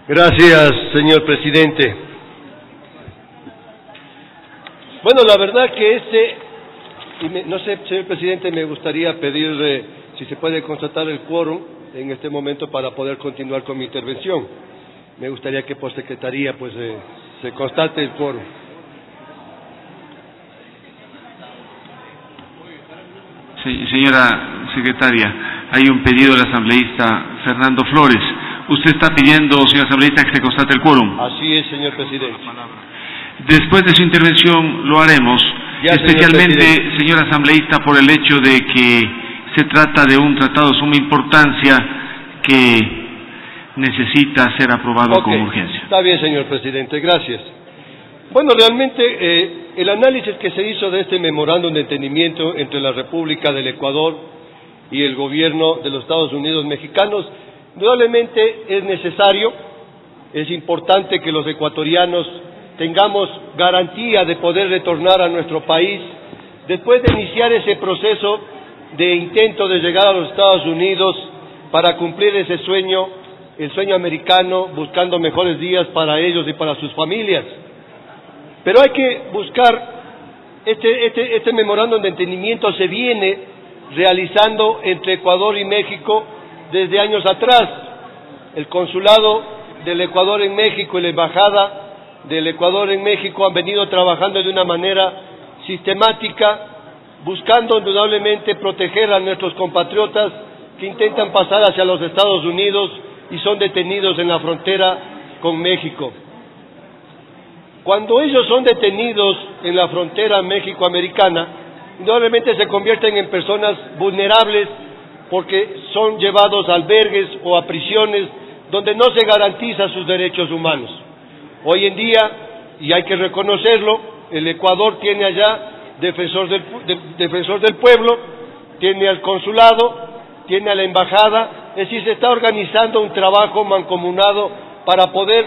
Gracias, señor presidente. Bueno, la verdad que no sé, señor presidente, me gustaría pedirle si se puede constatar el quórum en este momento para poder continuar con mi intervención. Me gustaría que por secretaría se constate el quórum. Sí, señora secretaria, hay un pedido del asambleísta Fernando Flores. Usted está pidiendo, señor asambleísta, que se constate el quórum. Así es, señor presidente. Después de su intervención lo haremos, ya, especialmente, señor asambleísta, por el hecho de que se trata de un tratado de suma importancia que necesita ser aprobado con urgencia. Está bien, señor presidente, gracias. Bueno, realmente el análisis que se hizo de este memorándum de entendimiento entre la República del Ecuador y el gobierno de los Estados Unidos mexicanos, indudablemente es necesario, es importante que los ecuatorianos tengamos garantía de poder retornar a nuestro país después de iniciar ese proceso de intento de llegar a los Estados Unidos para cumplir ese sueño, el sueño americano, buscando mejores días para ellos y para sus familias. Pero hay que buscar, este memorándum de entendimiento se viene realizando entre Ecuador y México desde años atrás. El consulado del Ecuador en México y la embajada del Ecuador en México han venido trabajando de una manera sistemática, buscando indudablemente proteger a nuestros compatriotas que intentan pasar hacia los Estados Unidos y son detenidos en la frontera con México. Cuando ellos son detenidos en la frontera México-americana, indudablemente se convierten en personas vulnerables porque son llevados a albergues o a prisiones donde no se garantiza sus derechos humanos. Hoy en día, y hay que reconocerlo, el Ecuador tiene allá defensor del pueblo, tiene al consulado, tiene a la embajada, es decir, se está organizando un trabajo mancomunado para poder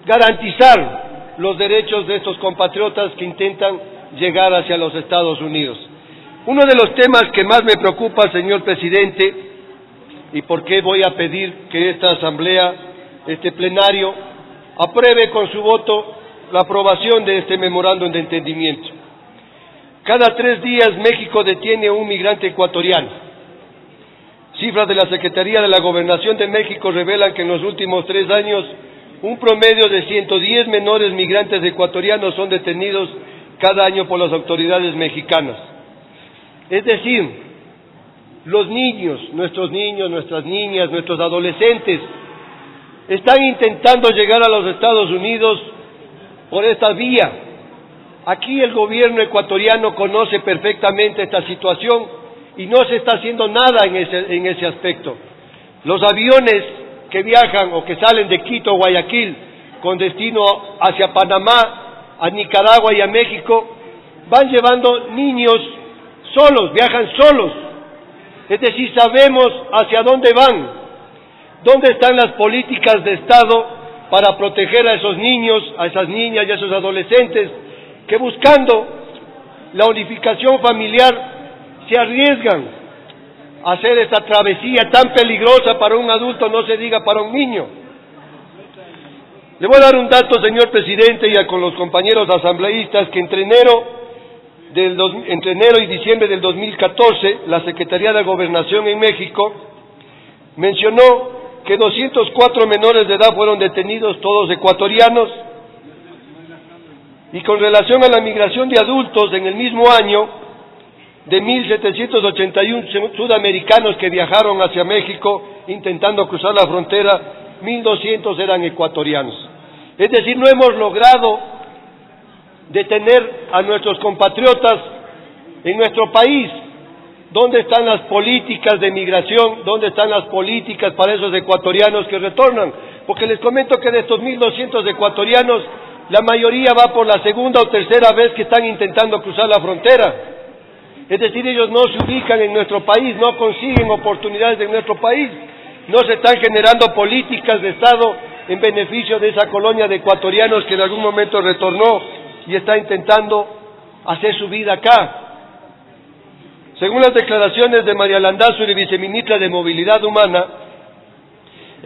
garantizar los derechos de estos compatriotas que intentan llegar hacia los Estados Unidos. Uno de los temas que más me preocupa, señor presidente, y por qué voy a pedir que esta asamblea, este plenario, apruebe con su voto la aprobación de este memorándum de entendimiento. Cada 3 días México detiene a un migrante ecuatoriano. Cifras de la Secretaría de la Gobernación de México revelan que en los últimos 3 años un promedio de 110 menores migrantes ecuatorianos son detenidos cada año por las autoridades mexicanas. Es decir, los niños, nuestras niñas, nuestros adolescentes, están intentando llegar a los Estados Unidos por esta vía. Aquí el gobierno ecuatoriano conoce perfectamente esta situación y no se está haciendo nada en ese aspecto. Los aviones que viajan o que salen de Quito o Guayaquil con destino hacia Panamá, a Nicaragua y a México, van llevando niños solos, viajan solos. Es decir, sabemos hacia dónde van. ¿Dónde están las políticas de Estado para proteger a esos niños, a esas niñas y a esos adolescentes que buscando la unificación familiar se arriesgan a hacer esta travesía tan peligrosa para un adulto, no se diga para un niño? Le voy a dar un dato, señor presidente, y con los compañeros asambleístas, que entre enero y diciembre del 2014, la Secretaría de Gobernación en México mencionó que 204 menores de edad fueron detenidos, todos ecuatorianos, y con relación a la migración de adultos, en el mismo año, de 1.781 sudamericanos que viajaron hacia México intentando cruzar la frontera, 1.200 eran ecuatorianos. Es decir, no hemos logrado detener a nuestros compatriotas en nuestro país. ¿Dónde están las políticas de migración? ¿Dónde están las políticas para esos ecuatorianos que retornan? Porque les comento que de estos 1.200 ecuatorianos, la mayoría va por la segunda o tercera vez que están intentando cruzar la frontera. Es decir, ellos no se ubican en nuestro país, no consiguen oportunidades en nuestro país, no se están generando políticas de Estado en beneficio de esa colonia de ecuatorianos que en algún momento retornó y está intentando hacer su vida acá. Según las declaraciones de María Landazuri, viceministra de Movilidad Humana,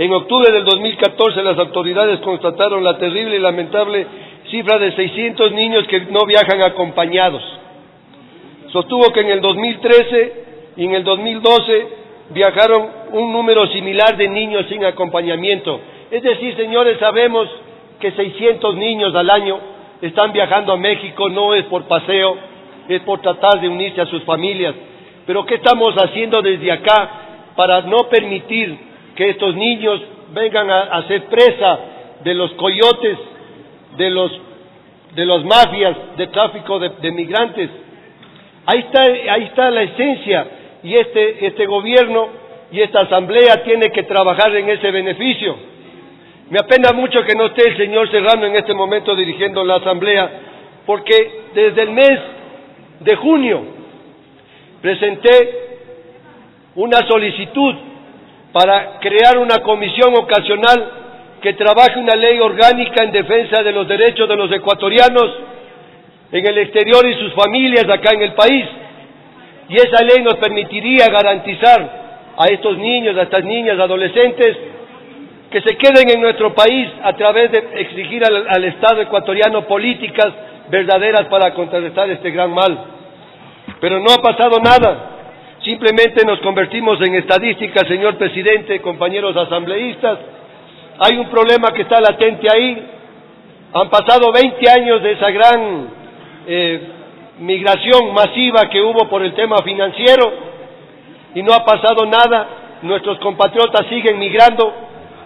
En octubre del 2014 las autoridades constataron la terrible y lamentable cifra de 600 niños que no viajan acompañados. Sostuvo que en el 2013 y en el 2012 viajaron un número similar de niños sin acompañamiento. Es decir, señores, sabemos que 600 niños al año están viajando a México, no es por paseo, es por tratar de unirse a sus familias. Pero ¿qué estamos haciendo desde acá para no permitir que estos niños vengan a ser presa de los coyotes, de los mafias de tráfico de migrantes? Ahí está la esencia, y este gobierno y esta asamblea tiene que trabajar en ese beneficio. Me apena mucho que no esté el señor Serrano en este momento dirigiendo la asamblea, porque desde el mes de junio presenté una solicitud para crear una comisión ocasional que trabaje una ley orgánica en defensa de los derechos de los ecuatorianos en el exterior y sus familias acá en el país. Y esa ley nos permitiría garantizar a estos niños, a estas niñas, adolescentes, que se queden en nuestro país a través de exigir al Estado ecuatoriano políticas verdaderas para contrarrestar este gran mal. Pero no ha pasado nada. Simplemente nos convertimos en estadísticas, señor presidente, compañeros asambleístas. Hay un problema que está latente ahí. Han pasado 20 años de esa gran migración masiva que hubo por el tema financiero y no ha pasado nada. Nuestros compatriotas siguen migrando.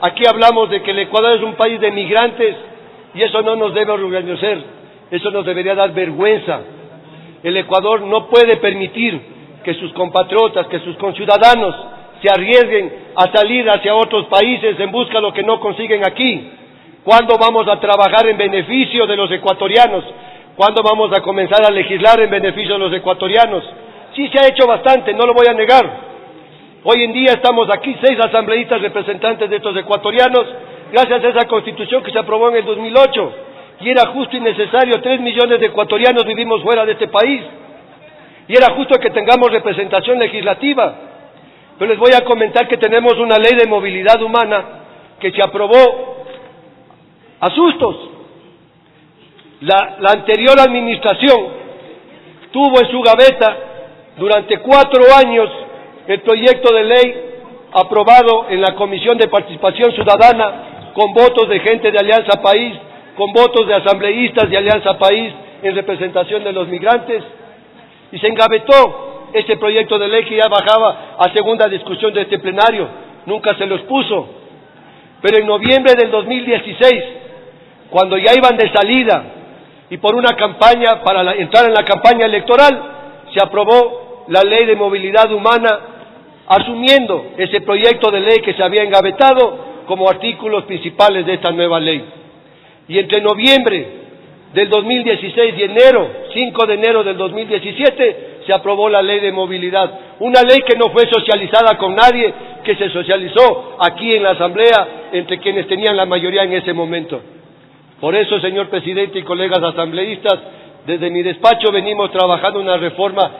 Aquí hablamos de que el Ecuador es un país de migrantes y eso no nos debe orgullecer, eso nos debería dar vergüenza. El Ecuador no puede permitir que sus compatriotas, que sus conciudadanos se arriesguen a salir hacia otros países en busca de lo que no consiguen aquí. ¿Cuándo vamos a trabajar en beneficio de los ecuatorianos? ¿Cuándo vamos a comenzar a legislar en beneficio de los ecuatorianos? Sí se ha hecho bastante, no lo voy a negar. Hoy en día estamos aquí 6 asambleístas representantes de estos ecuatorianos, gracias a esa constitución que se aprobó en el 2008, y era justo y necesario. 3 millones de ecuatorianos vivimos fuera de este país, y era justo que tengamos representación legislativa. Pero les voy a comentar que tenemos una ley de movilidad humana que se aprobó a sustos. La anterior administración tuvo en su gaveta durante 4 años el proyecto de ley aprobado en la Comisión de Participación Ciudadana con votos de gente de Alianza País, con votos de asambleístas de Alianza País en representación de los migrantes, y se engavetó ese proyecto de ley que ya bajaba a segunda discusión de este plenario, nunca se los puso. Pero en noviembre del 2016, cuando ya iban de salida y por una campaña, para entrar en la campaña electoral, se aprobó la ley de movilidad humana, asumiendo ese proyecto de ley que se había engavetado como artículos principales de esta nueva ley. Y entre noviembre del 2016 y enero, 5 de enero del 2017, se aprobó la ley de movilidad, una ley que no fue socializada con nadie, que se socializó aquí en la Asamblea entre quienes tenían la mayoría en ese momento. Por eso, señor presidente y colegas asambleístas, desde mi despacho venimos trabajando una reforma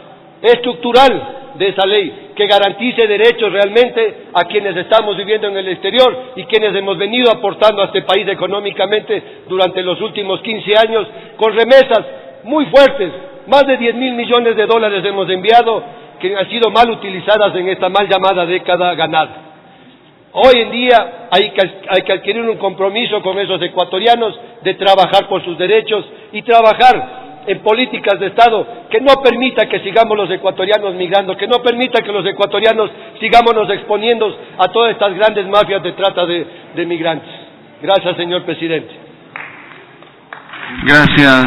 estructural de esa ley que garantice derechos realmente a quienes estamos viviendo en el exterior y quienes hemos venido aportando a este país económicamente durante los últimos 15 años con remesas muy fuertes. Más de 10.000 millones de dólares hemos enviado, que han sido mal utilizadas en esta mal llamada década ganada. Hoy en día hay que adquirir un compromiso con esos ecuatorianos de trabajar por sus derechos y trabajar en políticas de Estado que no permita que sigamos los ecuatorianos migrando, que no permita que los ecuatorianos sigamos exponiendo a todas estas grandes mafias de trata de migrantes. Gracias, señor presidente. Gracias.